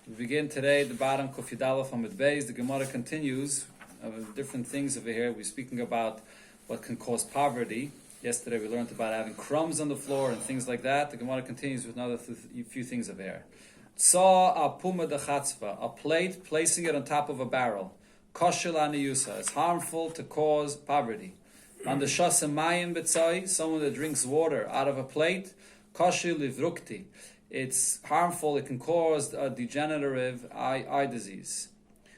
We begin today the bottom Kofidala from Beis. The Gemara continues different things over here. We're speaking about what can cause poverty. Yesterday we learned about having crumbs on the floor and things like that. The Gemara continues with another few things over here. Tsa apuma de chatzva, a plate, placing it on top of a barrel. Koshel aniyusa, it's harmful to cause poverty. Mandashasa mayim betzai, someone that drinks water out of a plate. Koshel livrukti, it's harmful, it can cause a degenerative eye disease.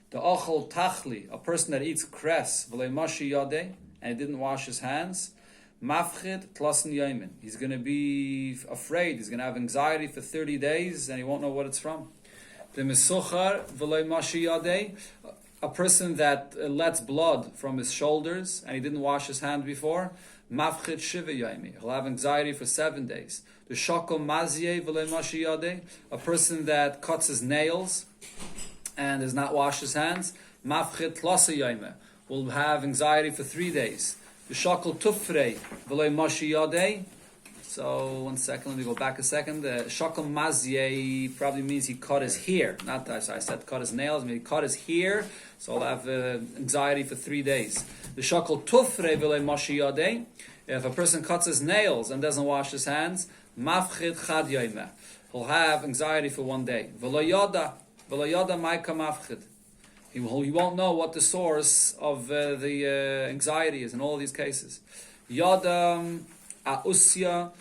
The ochel tachli, a person that eats cress, v'lei mashi yadeh, and he didn't wash his hands. Mafchid tlasen yomin, he's going to be afraid, he's going to have anxiety for 30 days, and he won't know what it's from. The mesuchar v'lei mashi yadeh, a person that lets blood from his shoulders, and he didn't wash his hand before. Mafchid shiva yomi, he'll have anxiety for 7 days. The shakol mazye v'lei mashi yadeh, a person that cuts his nails and does not wash his hands. Mafchid tlasa yomi, will have anxiety for 3 days. The shakol tufrei v'lei mashi yadeh. So 1 second, let me go back a second. The shakol mazye probably means he cut his hair. Not that I said cut his nails. I mean he cut his hair. So I'll have anxiety for 3 days. The shakol tufrei v'lei mashi yadeh. If a person cuts his nails and doesn't wash his hands, mafchid chad yoyme, he'll have anxiety for 1 day. V'lo yada ma'ika mafchid. He won't know what the source of the anxiety is in all these cases. Yada a'usya,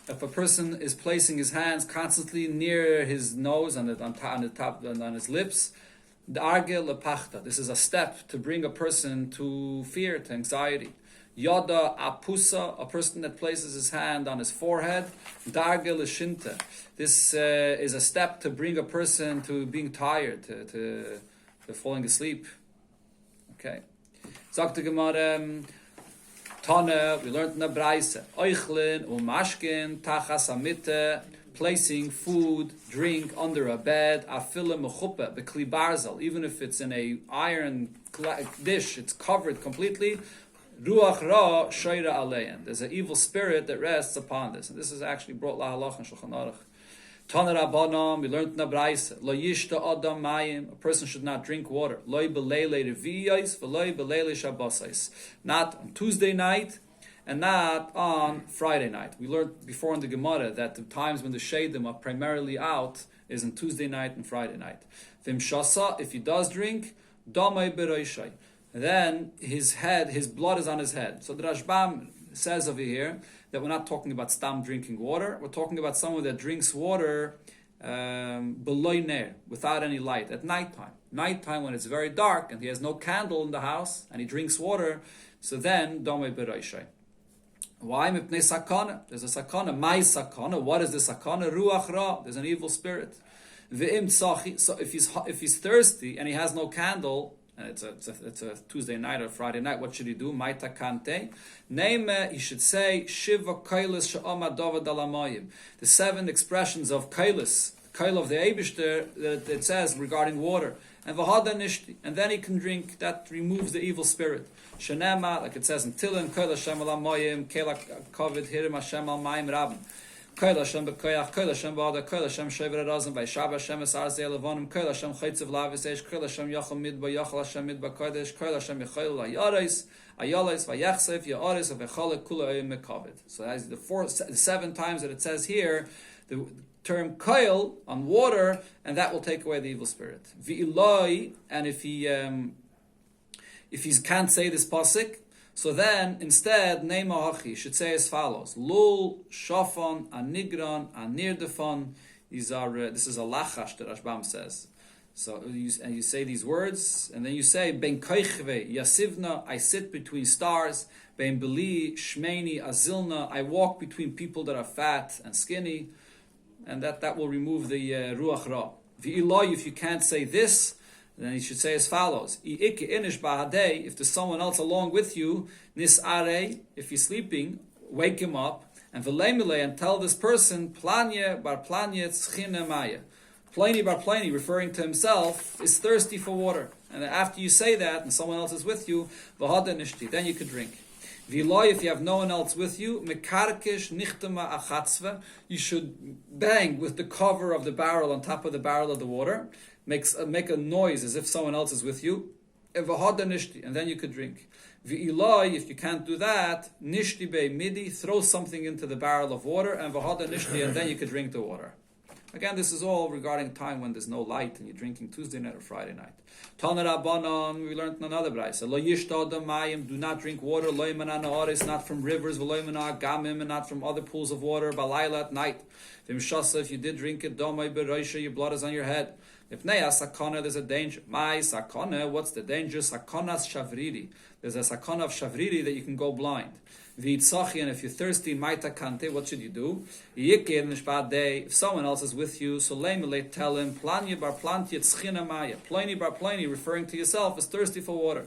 if a person is placing his hands constantly near his nose and on his lips, the argel lepachta. This is a step to bring a person to fear, to anxiety. Yada apusa, a person that places his hand on his forehead. Dargel shinta. This is a step to bring a person to being tired, to falling asleep. Okay. Sagt Gemara Tana, we learned in the Braise. Oichlin umashkin tachas amite, placing food, drink under a bed. Afila mechuppe bekli barzal, even if it's in a iron dish, it's covered completely. Ruach ra shoyra alein. There's an evil spirit that rests upon this. And this is actually brought lahalach and Shulchan Aruch. Tana Rabbanam, we learned in the Braise. Lo yishta adam mayim, a person should not drink water. Loi belele reviyos, v'loi belele shabbosais. Not on Tuesday night, and not on Friday night. We learned before in the Gemara that the times when the shadim are primarily out is on Tuesday night and Friday night. Vim shasa, if he does drink, damai beroishai. Then his blood is on his head. So the Rashbam says over here that we're not talking about stam drinking water. We're talking about someone that drinks water below ner, without any light, at nighttime. Nighttime when it's very dark and he has no candle in the house and he drinks water, so then domei beroishai. Why? Mipnei sakana. There's a sakana. My sakana. What is the sakana? Ruach ra. There's an evil spirit. Ve'im tzachi. So if he's thirsty and he has no candle, and it's a Tuesday night or Friday night, what should he do? Maita kante. Name, he should say, Shiva kailis sha'ama davad alamayim. The 7 expressions of kailis, kail of the Eibishter, that it says regarding water. And v'hada nishti. And then he can drink. That removes the evil spirit. Shenema, like it says in Tilim, kail Hashem alamayim, kail kovid hirim Hashem al mayim rabin. Kail Hashem b'koyach, Kail Hashem b'ada, Kail Hashem shever razim, Vayshab Hashem es arzei levonim, Kail Hashem chaytzev lavis eish, Kail Hashem yachal midba, Yachal Hashem midba kodesh, Kail Hashem yachal ayaris, vayachsev, yaris, vaychale kula oyim mekavit. So that's the 7 times that it says here, the term kail on water, and that will take away the evil spirit. V'iloi, and if he can't say this pasuk, so then, instead, Neima Hachi should say as follows: Lul, Shafon, Anigran, Anirdefon. This is a lachash that Rashbam says. So you say these words, and then you say Ben Koichve Yasivna. I sit between stars. Ben Beli Shmeini Azilna. I walk between people that are fat and skinny, and that will remove the ruach ra. V'iloi, if you can't say this, then you should say as follows: if there's someone else along with you, nisare, if he's sleeping, wake him up, and v'leimile, and tell this person, planye bar planye tzchine maya. Pliny bar Pliny, referring to himself, is thirsty for water. And after you say that, and someone else is with you, v'hada nishti, then you could drink. V'loi, if you have no one else with you, mekarkish nichtama achatzva, you should bang with the cover of the barrel on top of the barrel of the water, make a noise as if someone else is with you, and then you could drink. V'iloi, if you can't do that, nishti be midi, throw something into the barrel of water, and v'hoda nishti, and then you could drink the water. Again, this is all regarding time when there's no light and you're drinking Tuesday night or Friday night. Tana Rabbanon, we learned in another brayso. Lo yishta mayim, do not drink water. Lo yimana na'aris, not from rivers. V'lo yimana gamim, and not from other pools of water. Balayla at night. V'mshasa, if you did drink it, domay beroisha, your blood is on your head. Ipneya sakana, there's a danger. My sakana, what's the danger? Sakanas shavriri. There's a sakana of shavriri that you can go blind. V'itzachi, and if you're thirsty, maita kante, what should you do? Yikir nishbad day, if someone else is with you, so leimele, tell him, planya bar plantia tzchina maya, pliny bar pliny, referring to yourself, is thirsty for water.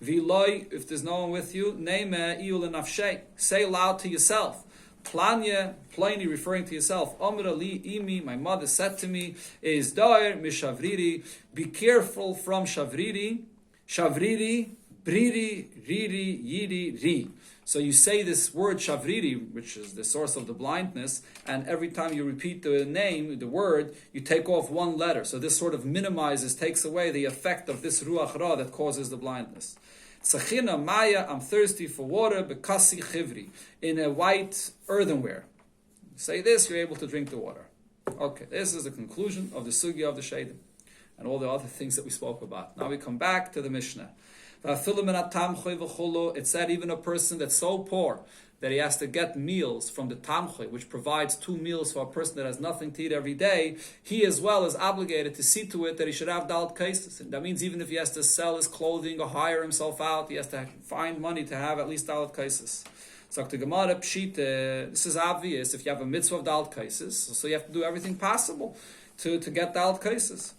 V'loi, if there's no one with you, neime iul nafshay, say loud to yourself. Planya, pliny, referring to yourself. Amra li imi, my mother said to me, is dair mishavriri, be careful from shavriri, shavriri, briri, riri, yiri, ri. So you say this word shavriri, which is the source of the blindness, and every time you repeat the name, the word, you take off one letter. So this sort of minimizes, takes away the effect of this ruach ra that causes the blindness. Tzachina maya, I'm thirsty for water, bekasi chivri, in a white earthenware. Say this, you're able to drink the water. Okay, this is the conclusion of the sugya of the Shadim, and all the other things that we spoke about. Now we come back to the Mishnah. It said even a person that's so poor that he has to get meals from the tamchoy, which provides 2 meals for a person that has nothing to eat every day, he as well is obligated to see to it that he should have dalt cases. And that means even if he has to sell his clothing or hire himself out, he has to find money to have at least dalt cases. So the Gemara Pshita, this is obvious if you have a mitzvah of dalt cases, so you have to do everything possible to get dalt cases.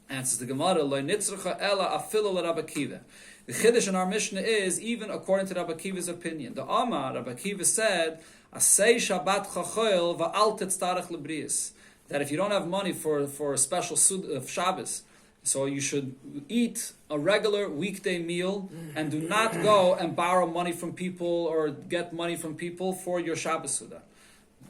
And says the Gemara, Lo nitzracha ela afilu l'Rabbi Akiva. The Chiddush in our Mishnah is, even according to Rabbi Akiva's opinion. The Amar, Rabbi Akiva said, Asei Shabbat chachoil va'al tetztarech lebrius. That if you don't have money for a special of Shabbos, so you should eat a regular weekday meal and do not go and borrow money from people or get money from people for your Shabbos Suda.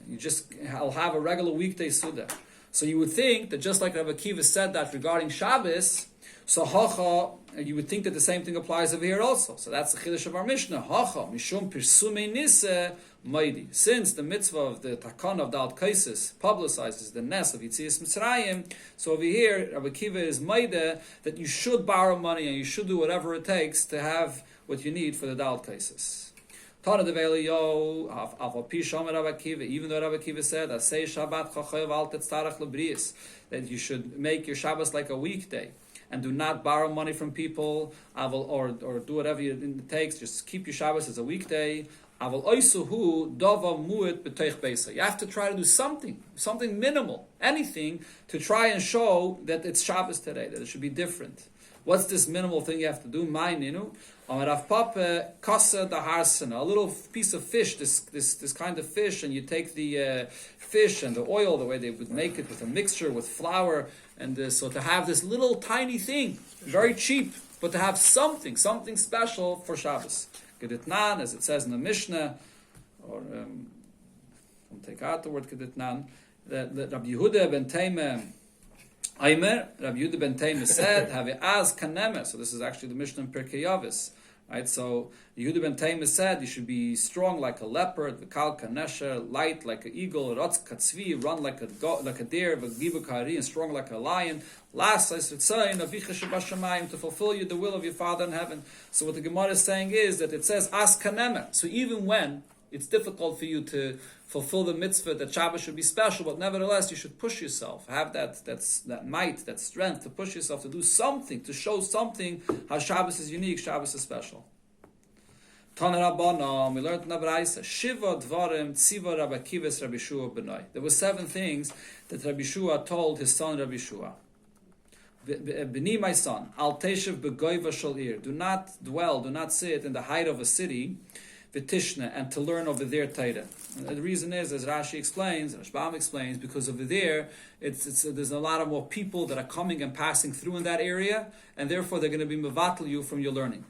You just will have a regular weekday Suda. So you would think that just like Rabbi Akiva said that regarding Shabbos, so hacha, you would think that the same thing applies over here also. So that's the chiddush of our Mishnah. Hacha mishum pirsumei nise maidi. Since the mitzvah of the takana of dalt kaisis publicizes the ness of Yitzias Mitzrayim, so over here Rabbi Akiva is maida that you should borrow money and you should do whatever it takes to have what you need for the dalt kaisis. Tana de Veliyo, Aval Pisham Rabbi Akiva, even though Rabbi Akiva said, Asei Shabbat chachav al tetztarach lebrius, that you should make your Shabbos like a weekday, and do not borrow money from people, or do whatever it takes, just keep your Shabbos as a weekday. You have to try to do something minimal, anything, to try and show that it's Shabbos today, that it should be different. What's this minimal thing you have to do? A little piece of fish, this kind of fish, and you take the fish and the oil, the way they would make it with a mixture with flour, and so to have this little tiny thing, very cheap, but to have something special for Shabbos. Geditnan, as it says in the Mishnah, or I'll take out the word Geditnan, that Rabbi Yehuda ben Taimeh Aimer, Rabbi Yehuda ben Taimeh said, "Have az kaneme." So this is actually the Mishnah in Pirkei Avos, right? So Yehuda ben Taimeh said you should be strong like a leopard, v'kal kanesher, light like an eagle, rotz katzvi, run like a deer, v'gibu kari, and strong like a lion. Last, to fulfill you the will of your Father in heaven. So what the Gemara is saying is that it says as kaneme. So even when it's difficult for you to fulfill the mitzvah that Shabbos should be special, but nevertheless you should push yourself, have that might, that strength to push yourself to do something, to show something how Shabbos is unique, Shabbos is special. Tana Rabbanan, we learned in the Braisa, Shiva Dvarim Tziva Rabbi Akiva's Rabbi Shua Benoi. There were 7 things that Rabbi Shua told his son Rabbi Shua. B'ni, my son, Al Teshev B'goyva Shalir. Do not sit in the height of a city, V'tishna, and to learn over there Torah. The reason is, as Rashi explains, Rashbam explains, because over there there's a lot of more people that are coming and passing through in that area, and therefore they're going to be mevatel you from your learning.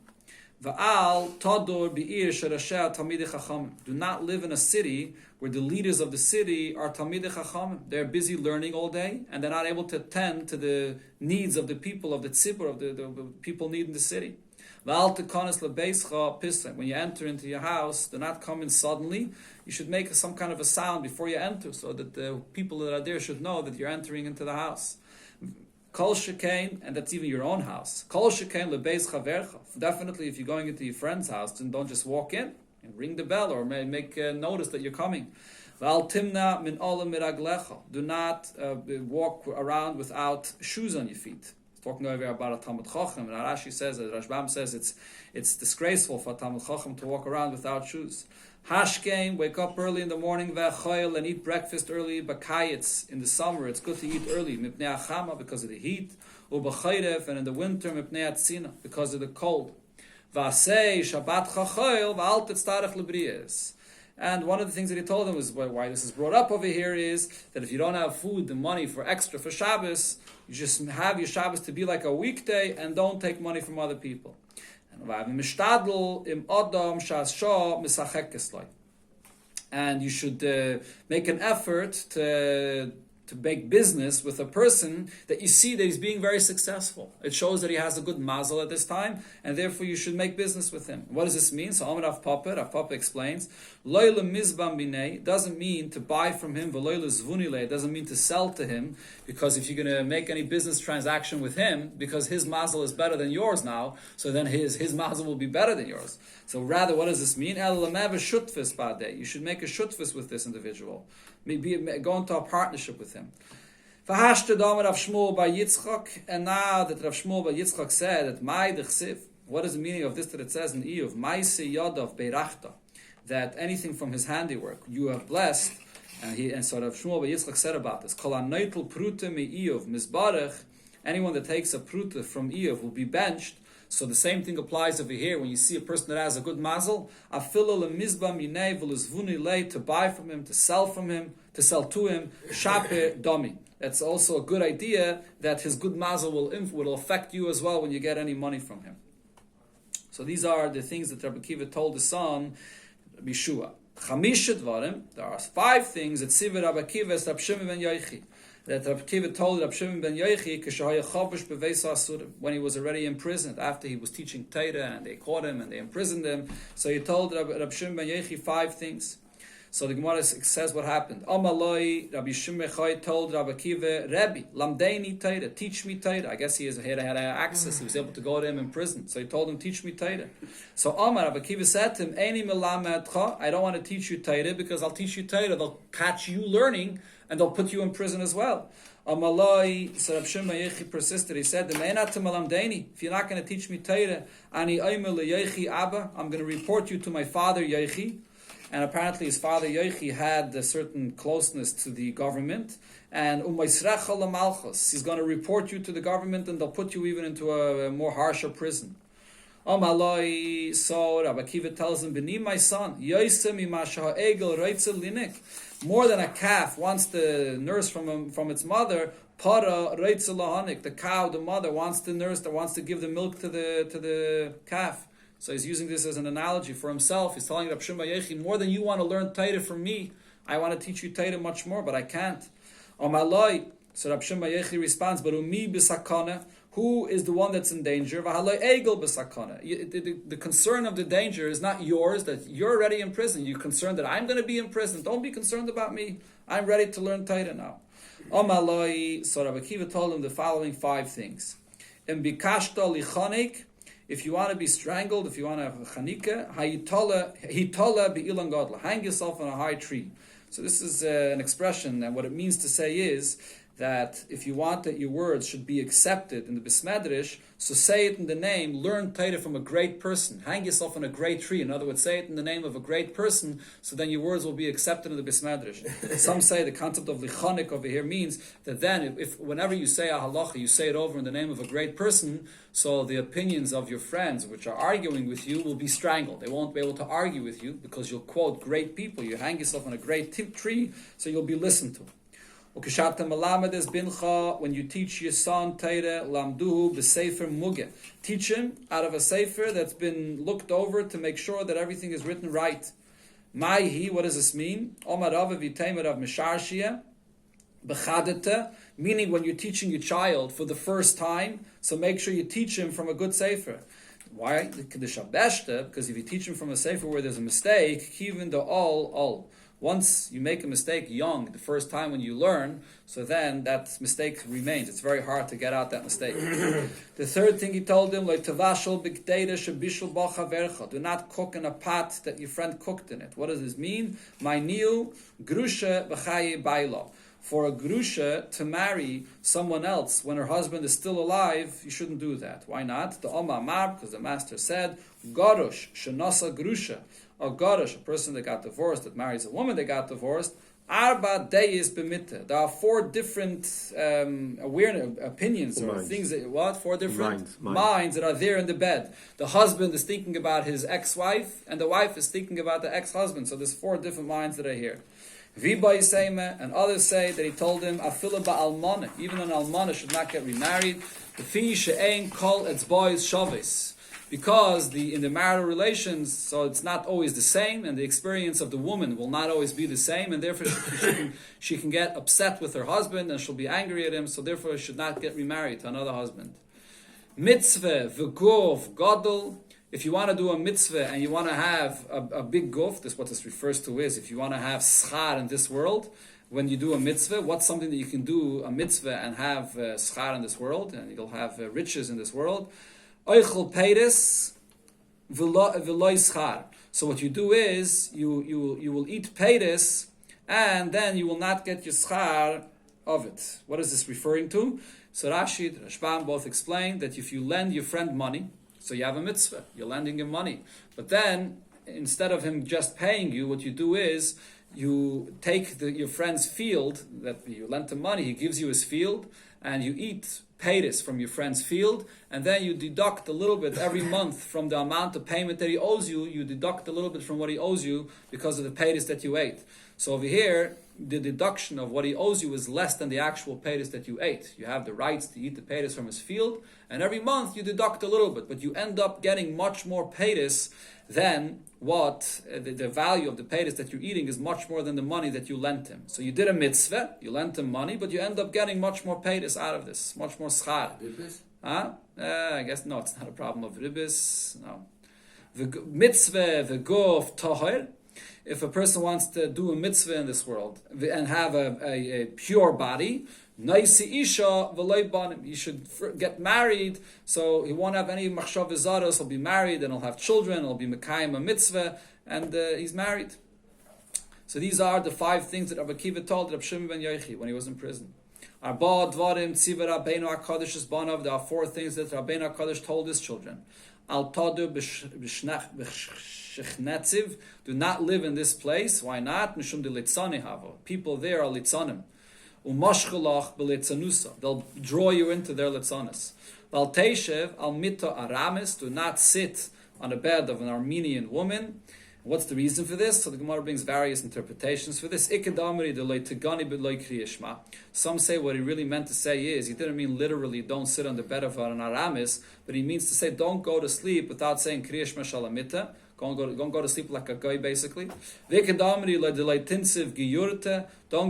Va'al tadur bi'ir sherasheh talmidei chachamim. Do not live in a city where the leaders of the city are talmidei chachamim. They're busy learning all day, and they're not able to attend to the needs of the people, of the tzibur, of the people need in the city. Va'al tekanes lebeischa pisem. When you enter into your house, do not come in suddenly. You should make some kind of a sound before you enter, so that the people that are there should know that you're entering into the house. Kol shekain, and that's even your own house. Kol shekain lebeis chavercha. Definitely, if you're going into your friend's house, then don't just walk in and ring the bell or make notice that you're coming. V'al timna min olam miraglecha. Do not walk around without shoes on your feet. Talking over about a Talmud Chacham, and Rashi says, Rashbam says, it's disgraceful for a Talmud Chacham to walk around without shoes. Hashkein, wake up early in the morning, ve'achayil, and eat breakfast early. Bakayitz, in the summer, it's good to eat early, mipnei achama, because of the heat. Ubachayrev, and in the winter, mipnei atzina, because of the cold. V'asei, Shabbat chachayil, v'al tetztarech lebriyas. And one of the things that he told them was why this is brought up over here is that if you don't have food, the money for extra for Shabbos, you just have your Shabbos to be like a weekday and don't take money from other people. And you should make an effort to make business with a person that you see that he's being very successful. It shows that he has a good mazel at this time, and therefore you should make business with him. What does this mean? So Amar Rav Papa explains, Loyle mizbam binei doesn't mean to buy from him, v'loyle zvunile, it doesn't mean to sell to him, because if you're going to make any business transaction with him, because his mazel is better than yours now, so then his mazel will be better than yours. So rather, what does this mean? You should make a shutfis with this individual. Maybe go into a partnership with him. And now that Rav Shmuel bar Yitzchak said that what is the meaning of this that it says in Iyov? Yadav beirachta, that anything from his handiwork you have blessed. And so Rav Shmuel bar Yitzchak said about this, Kol hanoitel pruta me Iyov mizbarach, anyone that takes a pruta from Iyov will be benched. So the same thing applies over here. When you see a person that has a good mazel, to buy from him, to sell from him, to sell to him, shaper domi. That's also a good idea that his good mazel will affect you as well when you get any money from him. So these are the things that Rabbi Akiva told his son, Bishua. There are 5 things that Siva Rabbi Akiva is Rabbi Shimon ben Yochi. That Rabbi Akiva told Rabbi Shimon ben Yochi when he was already imprisoned, after he was teaching Torah and they caught him and they imprisoned him. So he told Rabbi Shimon ben Yochi 5 things. So the Gemara says what happened. Amaloi, Rabbi Shimon told Rabbi Akiva, Rebbe, lamdeini Torah, teach me Torah. I guess he had access, he was able to go to him in prison. So he told him, teach me Torah. So Rabbi Akiva said to him, Eini melametcha, I don't want to teach you Torah because I'll teach you Torah, they'll catch you learning and they'll put you in prison as well. Amaloi, so Rabbi Shimon Yechi persisted. He said, if you're not going to teach me Torah, Ani oimel leYechi Abba, I'm going to report you to my father Yechi. And apparently his father Yochi had a certain closeness to the government. And he's going to report you to the government and they'll put you even into a more harsher prison. So Rabbi Akiva tells him, B'ni, my son, more than a calf wants to nurse from its mother, the cow, the mother, wants to nurse, that wants to give the milk to the calf. So he's using this as an analogy for himself. He's telling Rabbi Shimon Yechi, more than you want to learn Torah from me, I want to teach you Torah much more, but I can't. So Rabbi Shimon Yechi responds, but umi b'sakana, who is the one that's in danger? The concern of the danger is not yours, that you're already in prison. You're concerned that I'm going to be in prison. Don't be concerned about me. I'm ready to learn Torah now. So Rabbi Akiva told him the following 5 things. If you want to be strangled, if you want to have a chanika, hang yourself on a high tree. So this is an expression, and what it means to say is that if you want that your words should be accepted in the Bismedrish, so say it in the name, learn Torah from a great person. Hang yourself on a great tree. In other words, say it in the name of a great person, so then your words will be accepted in the Bismedrish. Some say the concept of lichonik over here means that then, if whenever you say a halacha, you say it over in the name of a great person, so the opinions of your friends, which are arguing with you, will be strangled. They won't be able to argue with you, because you'll quote great people. You hang yourself on a great tree, so you'll be listened to. When you teach your son Torah, lamduhu b'sefer mugeh. Teach him out of a sefer that's been looked over to make sure that everything is written right. Maihi, what does this mean? Omar Rav v'teimer of misharshia b'chadete, meaning when you're teaching your child for the first time, so make sure you teach him from a good sefer. Why? Because if you teach him from a sefer where there's a mistake, kivin the all. Once you make a mistake young, the first time when you learn, so then that mistake remains. It's very hard to get out that mistake. The third thing he told him, do not cook in a pot that your friend cooked in it. What does this mean? For a grusha to marry someone else when her husband is still alive, you shouldn't do that. Why not? The Omar, because the master said, Gorosh, Shanasa grusha. A Gorosh, a person that got divorced, that marries a woman that got divorced, Arba Deis B'mitte. There are four different opinions or things that, four different minds that are there in the bed. The husband is thinking about his ex-wife, and the wife is thinking about the ex-husband. So there's four different minds that are here. Vibai Seime, and others say that he told him, Afila Ba'almana, even an almana should not get remarried. The fi she'ein kol etzbois shavis. Because in the marital relations, so it's not always the same, and the experience of the woman will not always be the same, and therefore she can get upset with her husband, and she'll be angry at him, so therefore she should not get remarried to another husband. Mitzvah, v'guf, gadol. If you want to do a mitzvah and you want to have a big guf, this is what this refers to is, if you want to have schar in this world, when you do a mitzvah, what's something that you can do a mitzvah and have schar in this world, and you'll have riches in this world? Oichel peiris v'loi schar. So what you do is, you will eat peiris, and then you will not get your schar of it. What is this referring to? So Rashid, Rashbam both explain that if you lend your friend money, so you have a mitzvah, you're lending him money. But then, instead of him just paying you, what you do is, you take your friend's field, that you lent him money, he gives you his field, and you eat paytis from your friend's field, and then you deduct a little bit every month from the amount of payment that he owes you, you deduct a little bit from what he owes you because of the paytis that you ate. So over here, the deduction of what he owes you is less than the actual paytis that you ate. You have the rights to eat the paytis from his field, and every month you deduct a little bit, but you end up getting much more paytis than what the value of the paytis that you're eating is much more than the money that you lent him. So you did a mitzvah, you lent him money, but you end up getting much more paytis out of this, much more schar. I guess no, it's not a problem of ribis. No, the mitzvah, the guf tahor. If a person wants to do a mitzvah in this world and have a pure body, naisi isha v'loy banim, he should get married, so he won't have any machshav zaros. He'll be married and he'll have children. He'll be mekayim a mitzvah, and he's married. So these are the 5 things that Rabbi Akiva told Rabbi Shimon ben Yochi when he was in prison. Arba dvarim tziva Rabbeinu HaKadosh es banav. There are 4 things that Rabbeinu HaKadosh told his children. Al tadu b'shechnetziv. Do not live in this place. Why not? Mishum de litzani havo. People there are litzanim. Umashchalach b'litzanusa. They'll draw you into their litzanis. Val teishev al mita aramis. Do not sit on the bed of an Armenian woman. What's the reason for this? So the Gemara brings various interpretations for this. Some say what he really meant to say is, he didn't mean literally don't sit on the bed of an Aramis, but he means to say don't go to sleep without saying Kriya Shema Shalamita. Don't go to sleep like a guy, basically. Don't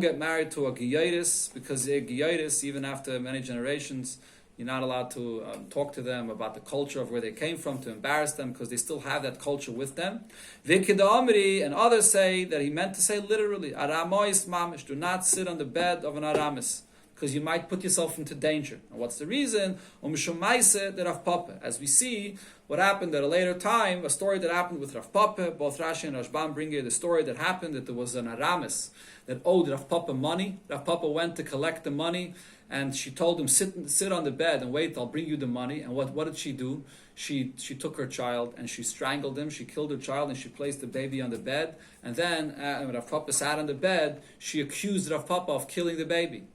get married to a Giyaris, because a Giyaris, even after many generations, you're not allowed to talk to them about the culture of where they came from, to embarrass them, because they still have that culture with them. And others say that he meant to say literally, Aramois mamish, do not sit on the bed of an Aramis, because you might put yourself into danger. And what's the reason? As we see, what happened at a later time, a story that happened with Rav Papa, both Rashi and Rashbam bring here the story that happened, that there was an Aramis that owed Rav Papa money. Rav Papa went to collect the money, and she told him, sit on the bed and wait, I'll bring you the money. And what did she do? She took her child and she strangled him. She killed her child and she placed the baby on the bed. And then when Rav Papa sat on the bed, she accused Rav Papa of killing the baby.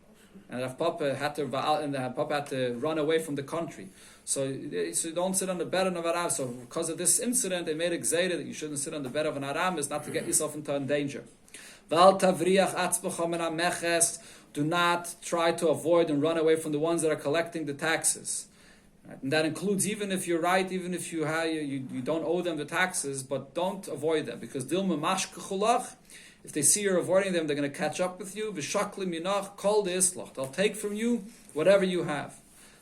And Rav Papa had to run away from the country. So don't sit on the bed of an Aram. So because of this incident, they made a gzeira that you shouldn't sit on the bed of an Aram, is not to get yourself into danger. do not try to avoid and run away from the ones that are collecting the taxes. Right? And that includes even if you're right, even if you don't owe them the taxes, but don't avoid them, because dilma mashkechulach, if they see you're avoiding them, they're going to catch up with you. V'shaklim yinach kol de'islach, they'll take from you whatever you have.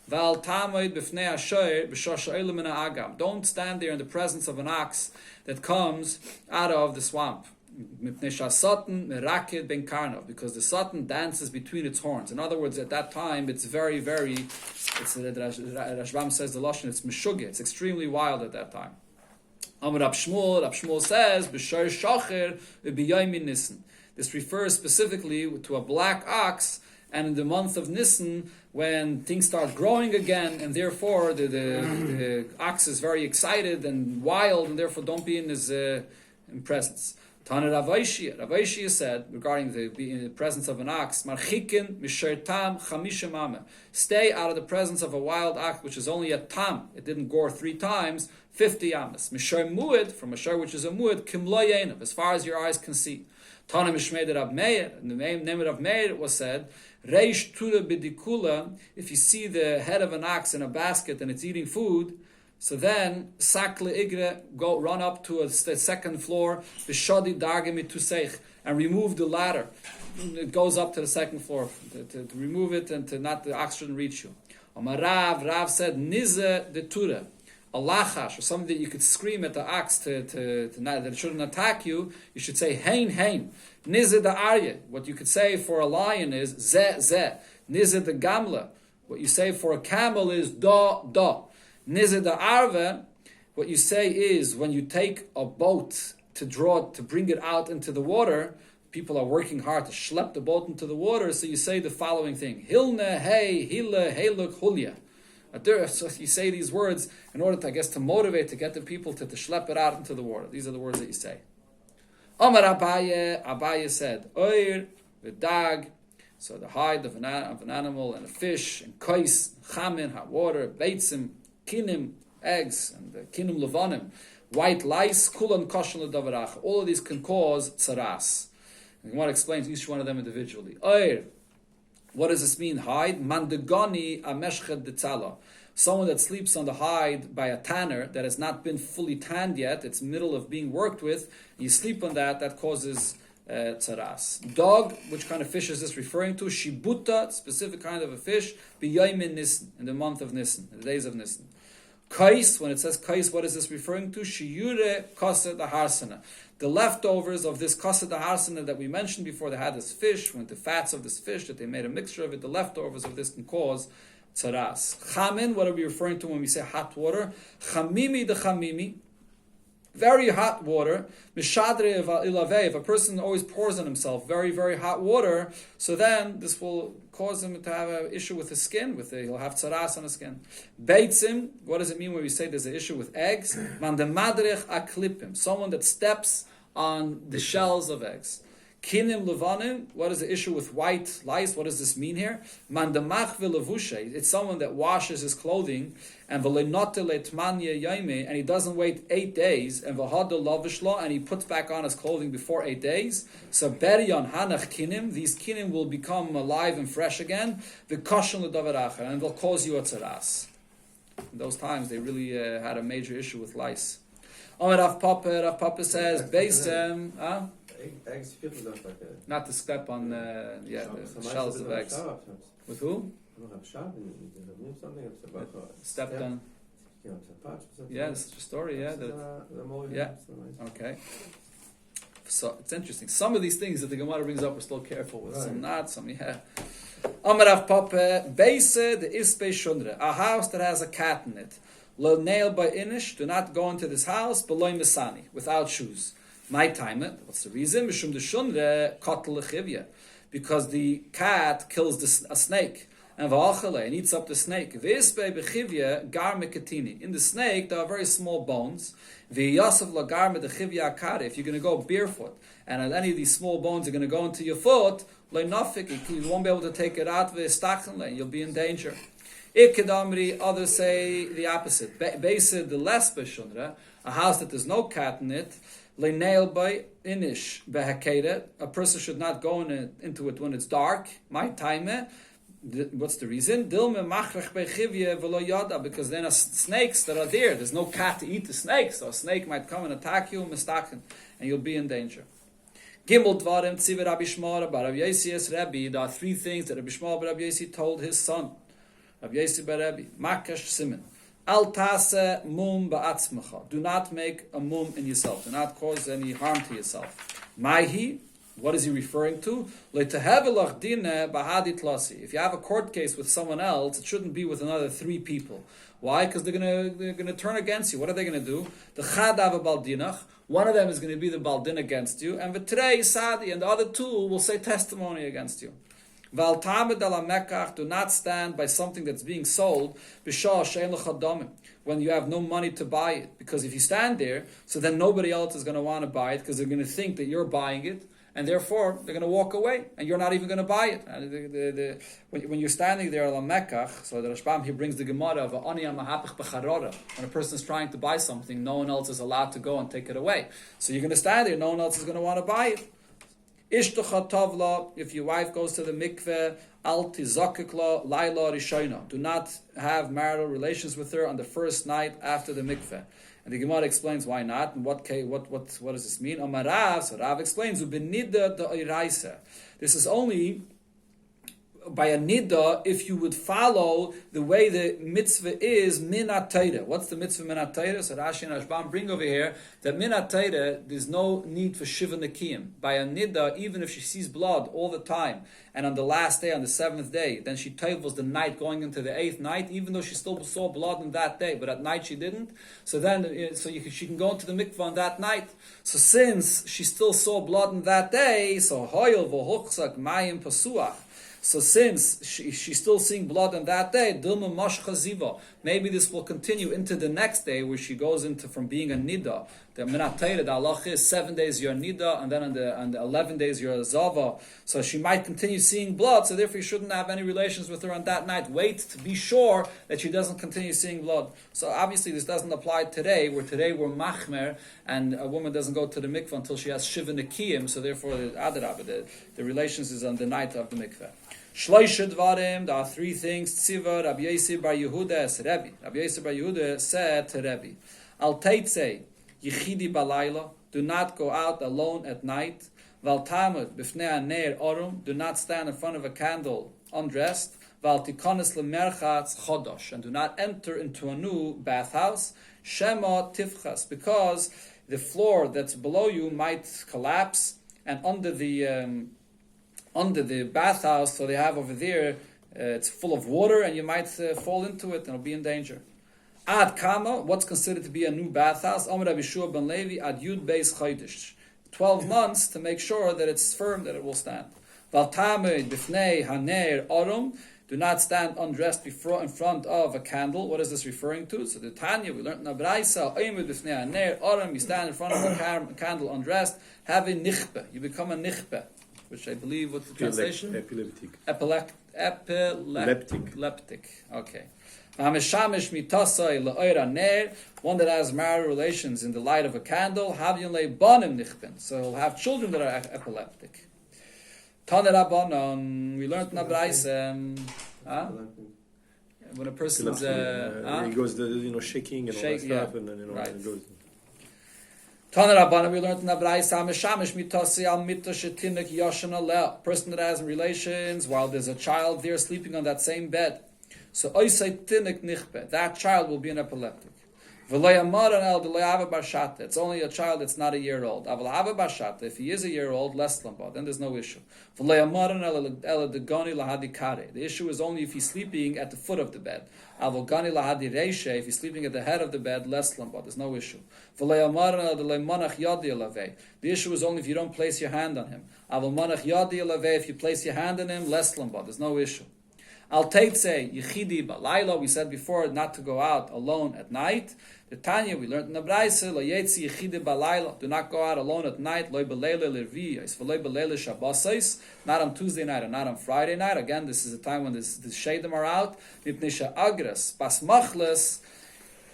Val tamoid b'fnei hashoyer b'shosha olam min ha'agam, don't stand there in the presence of an ox that comes out of the swamp. Because the satan dances between its horns. In other words, at that time, it's very, very, Rashbam says the Lashon, it's meshuggah, it's extremely wild at that time. Rab Shmuel says, B'shor shacher v'b'yomin Nisan. This refers specifically to a black ox, and in the month of Nisan, when things start growing again, and therefore the ox is very excited and wild, and therefore don't be in his presence. Tana Rav Aishia said regarding being in the presence of an ox, Marchikin misher tam chamisha mama. Stay out of the presence of a wild ox which is only a tam. It didn't gore 3 times, 50 amas. Misher muad, from a shor which is a muad, kim lo yenav, as far as your eyes can see. Tana mishmei Rav Meir, in the name of Rav Meir it was said, Reish tura bidikula, if you see the head of an ox in a basket and it's eating food, so then, sakle igre, go run up to the second floor, b'shadi dargemi tuseich, and remove the ladder. It goes up to the second floor to remove it and to not the ox shouldn't reach you. Rav said, nize de tura, a lachash, or something that you could scream at the ox to not, that it shouldn't attack you. You should say hein hein. Nize de arye. What you could say for a lion is ze ze. Nize de gamla. What you say for a camel is da da. Nizeh da arve, what you say is when you take a boat to bring it out into the water, people are working hard to schlep the boat into the water, so you say the following thing: Hilne hey hile heluk hulya. So you say these words in order to, I guess, to motivate, to get the people to schlep it out into the water. These are the words that you say. Amar Abaye said, Oir v'dag, so the hide of an animal and a fish, and kais, chamin, hot water, beitzim, kinim, eggs, and kinim levanim, white lice, kulan kosher ledavarach. All of these can cause tsaras. And the Gemara explains each one of them individually. Oir, what does this mean? Hide, mandagoni ameshched detzala. Someone that sleeps on the hide by a tanner that has not been fully tanned yet, it's middle of being worked with, you sleep on that causes tsaras. Dog, which kind of fish is this referring to? Shibuta, specific kind of a fish, b'yomin Nisan, in the month of Nisan, in the days of Nisan. Kais, when it says kais, what is this referring to? Shiyure kasa daharsana. The leftovers of this kasa daharsana that we mentioned before, they had this fish, went the fats of this fish, that they made a mixture of it, the leftovers of this can cause tsaras. Chamin, what are we referring to when we say hot water? Chamimi de chamimi, very hot water. Mishadre ilave, if a person always pours on himself very, very hot water, so then this will cause him to have an issue with his skin, he'll have tsaras on his skin. Beitzim, what does it mean when we say there's an issue with eggs? Mandemadrech aklipim, someone that steps on the shells of eggs. Kinim levanim, what is the issue with white lice? What does this mean here? Mandamach v'levushe, it's someone that washes his clothing, and v'leinotele tmanya yaime, and he doesn't wait 8 days, and v'hadol lavishlo, and he puts back on his clothing before 8 days. So berion hanach kinim, these kinim will become alive and fresh again. V'koshen l'davaracha, and they'll cause you a tzaras. In those times, they really had a major issue with lice. Rav Papa says, Beisem, eggs, people don't like that. not to step on the shells of eggs. With who? Stepped on. Yeah, this is the story. Yeah. Okay. So it's interesting. Some of these things that the Gemara brings up, we're still careful with. Right. Some not. Some yeah. Amarav Papa Beise the Ispe Shundra, a house that has a cat in it. Lo nail by inish. Do not go into this house. Beloy misani, without shoes. My time it. What's the reason? Mishum de shundre kotel lechivya, because the cat kills a snake and va'achale and eats up the snake. Ve'ispe bechivya gar mekatini. In the snake there are very small bones. Ve'yasov lagar medechivya akare. If you're going to go barefoot and any of these small bones are going to go into your foot, le'nafik, you won't be able to take it out. Ve'stachenle, you'll be in danger. Ikkedamri, others say the opposite. Beisa the less beshundra, a house that there's no cat in it. Le'nail by inish behakeda. A person should not go into it when it's dark. My time. What's the reason? Because then snakes that are there's no cat to eat the snake, so a snake might come and attack you, and you'll be in danger. Gimel Dvarim Tziv Rabbi Shmuel Bar Rabbi Yossi Rabbi. There are three things that Rabbi Shmuel Bar Rabbi Yossi told his son, Rabbi Yossi Bar Rabbi. Makash Simen. Al tase mum ba'atzmecha. Do not make a mum in yourself. Do not cause any harm to yourself. Maihi. What is he referring to? If you have a court case with someone else, it shouldn't be with another three people. Why? Because they're gonna turn against you. What are they gonna do? The chadav baldinach. One of them is going to be the baldin against you, and today Sadi and the other two will say testimony against you. Val tamed ala mekach. Do not stand by something that's being sold when you have no money to buy it. Because if you stand there, so then nobody else is going to want to buy it because they're going to think that you're buying it. And therefore, they're going to walk away, and you're not even going to buy it. And when you're standing there al mekach, so the Rashbam here brings the Gemara of ani mahapich b'charora. When a person is trying to buy something, no one else is allowed to go and take it away. So you're going to stand there, no one else is going to want to buy it. Ishtucha tovla, if your wife goes to the mikveh, al tizakikla laila rishona. Do not have marital relations with her on the first night after the mikveh. And the Gemara explains why not, and what does this mean? Amarav, so Rav explains, ubenida the oiraisa. This is only by a nida if you would follow the way the mitzvah is minat Torah. What's the mitzvah minat Torah? So Rashi and Rashbam bring over here that minat Torah, there's no need for shiva nekiyim. By a nida, even if she sees blood all the time, and on the last day, on the seventh day, then she tevels the night going into the eighth night, even though she still saw blood on that day, but at night she didn't. So then, she can go into the mikvah on that night. So since she still saw blood on that day, so hoyel v'hochzak mayim pasuach. So since she's still seeing blood on that day, Dilma Mashcha Ziva, maybe this will continue into the next day where she goes into from being a Nida. The Minat Torah, the halach is 7 days you're Nida, and then on the 11 days you're a Zava. So she might continue seeing blood, so therefore you shouldn't have any relations with her on that night. Wait to be sure that she doesn't continue seeing blood. So obviously this doesn't apply today, where today we're Machmer, and a woman doesn't go to the mikveh until she has Shiva Nekiyim, so therefore the relations is on the night of the mikveh. Shloisha Dvarim, there are three things. Tziva, Rabbi Yossi Bar Yehuda es Rebbe. Rabbi Yossi Bar Yehuda said to Rebbe, Al Teitzei, Yichidi Balayla, do not go out alone at night. Val Tamud, Bifnei Neir Orum, do not stand in front of a candle undressed. Val Tikonis Lemerchatz Chodosh, and do not enter into a new bathhouse. Shema Tifchas, because the floor that's below you might collapse, and under the bathhouse, so they have over there, it's full of water, and you might fall into it and be in danger. Ad Kama, what's considered to be a new bathhouse? Amr Rabbi Shua ben Levi, Ad Yud Beis Chodesh. 12 months to make sure that it's firm, that it will stand. Val Tamed Bifnei Haner Orum, do not stand undressed in front of a candle. What is this referring to? So the Tanya, we learned in Abraisa, Oymed Bifnei Haner Orum, you stand in front of a candle undressed, have a nichbe, you become a nichbe. Which I believe, what's the translation? Epileptic. Epileptic. Okay. One that has marital relations in the light of a candle, so he'll have children that are epileptic. We learned in Abraisa, when a person's he goes, shaking and all that stuff, and then right. It goes. Tana Rabbana, we learned in Abraisa, person that has relations while there's a child there sleeping on that same bed. So that child will be an epileptic. It's only a child that's not a year old. If he is a year old, less lamba, then there's no issue. The issue is only if he's sleeping at the foot of the bed. If he's sleeping at the head of the bed, less lamba, there's no issue. The issue is only if you don't place your hand on him. If you place your hand on him, less lamba, there's no issue. Al Teitze Yichidi Balayla, we said before not to go out alone at night. The Tanya, we learned in the Braise, Lo Yetzi Yichidi Balayla, do not go out alone at night. Lo Belela Lervi, Is V'Lo Belela Shabbosais, not on Tuesday night or not on Friday night. Again, this is a time when the shadim are out. Mipnei Agres Bas Machles,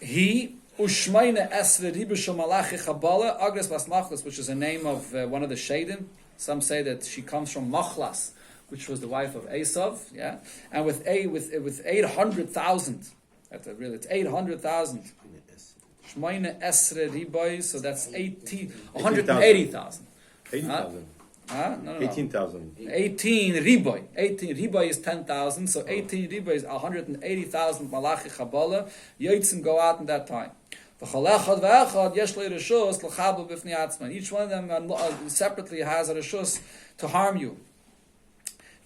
he Ushmeine Esre Ribusha Malachi Chabala, Agres Bas Machlas, which is a name of one of the Shadim. Some say that she comes from Machlas, which was the wife of Esav, yeah? And with 800,000, it's 800,000. Shmeine Esre Riboy, so that's 180,000. 80,000. No. 18,000. 18 riboy. 18 riboy is 10,000, so 18 riboy is 180,000 malachi chabala. Yotzim go out in that time. Each one of them separately has a reshus to harm you.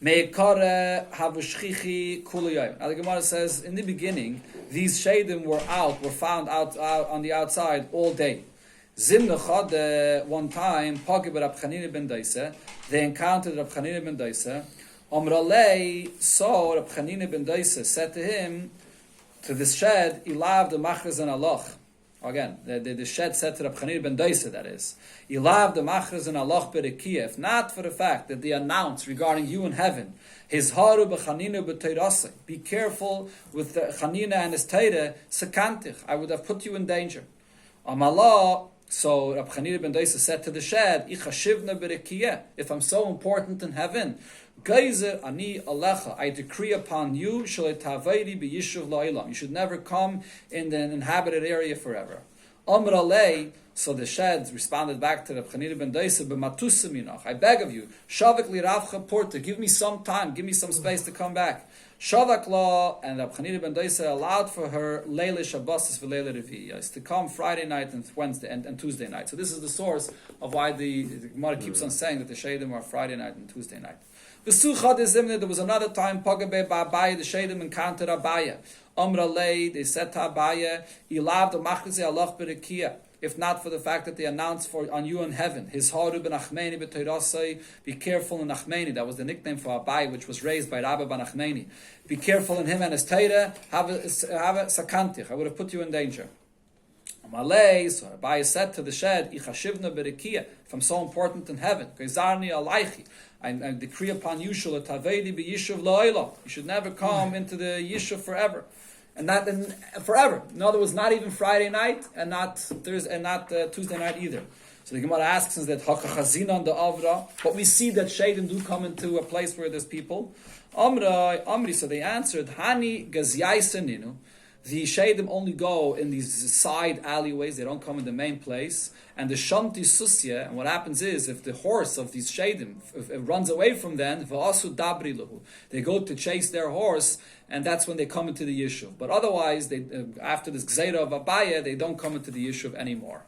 Now the Gemara says, in the beginning, these shadim were found out on the outside all day. One time, they encountered Rab Chanina ben Daisa. Omralei saw Rab Chanina ben Daisa, said to him, to this shed, Ilav the Machraz and Allah. Again, the shed said to Rab Chanina ben Daisa, that is, Ilav the Machraz and Allah berekia, if not for the fact that they announced regarding you in heaven, his haru b'chanina b'teirasei, be careful with the Chanina and his teire, sekantich, I would have put you in danger. Amalah. So Rab Chanina ben Daisa said to the shed, if I'm so important in heaven, Geizer ani alecha, I decree upon you, you should never come in the inhabited area forever. Amr alei, so the shed responded back to Rab Chanina ben Daisa, I beg of you, shavik li ravcha porta, give me some time, give me some space to come back. Shavak law, and Rab Chanina ben Daisa allowed for her Leila Shabbasis for Leila Reviyas to come Friday night and Wednesday and Tuesday night. So this is the source of why the Gemara keeps on saying that the Shadim are Friday night and Tuesday night. There was another time Pagabe Ba'abaya, the Shadim encountered Abaya. Amra Lei, they said to Abaya, Ilav the Machze Allah Berekia. If not for the fact that they announced on you in heaven, his haru ben Achmeni b'teirasei, be careful in Achmeni. That was the nickname for Abai, which was raised by Rabbi ben Achmeni. Be careful in him and his teira. Have a sakantich. I would have put you in danger. Amalei, so Abai said to the shed, Ichashivna berekia. If I'm so important in heaven, Geizarni alaychi. I decree upon you, Shulatavedi b'yishuv la'olam. You should never come into the yishuv forever. And not forever. In other words, not even Friday night, and not Thursday, and not Tuesday night either. So the Gemara asks us that hakachazina on the avra, but we see that shadim do come into a place where there's people. Amri. So they answered, Hani gaziyaiseninu. The shadim only go in these side alleyways; they don't come in the main place. And the shanti susya. And what happens is, if the horse of these shadim if it runs away from them, v'asu dabri lahu, they go to chase their horse, and that's when they come into the yishuv. But otherwise, they after this gzeira of Abaya, they don't come into the yishuv anymore.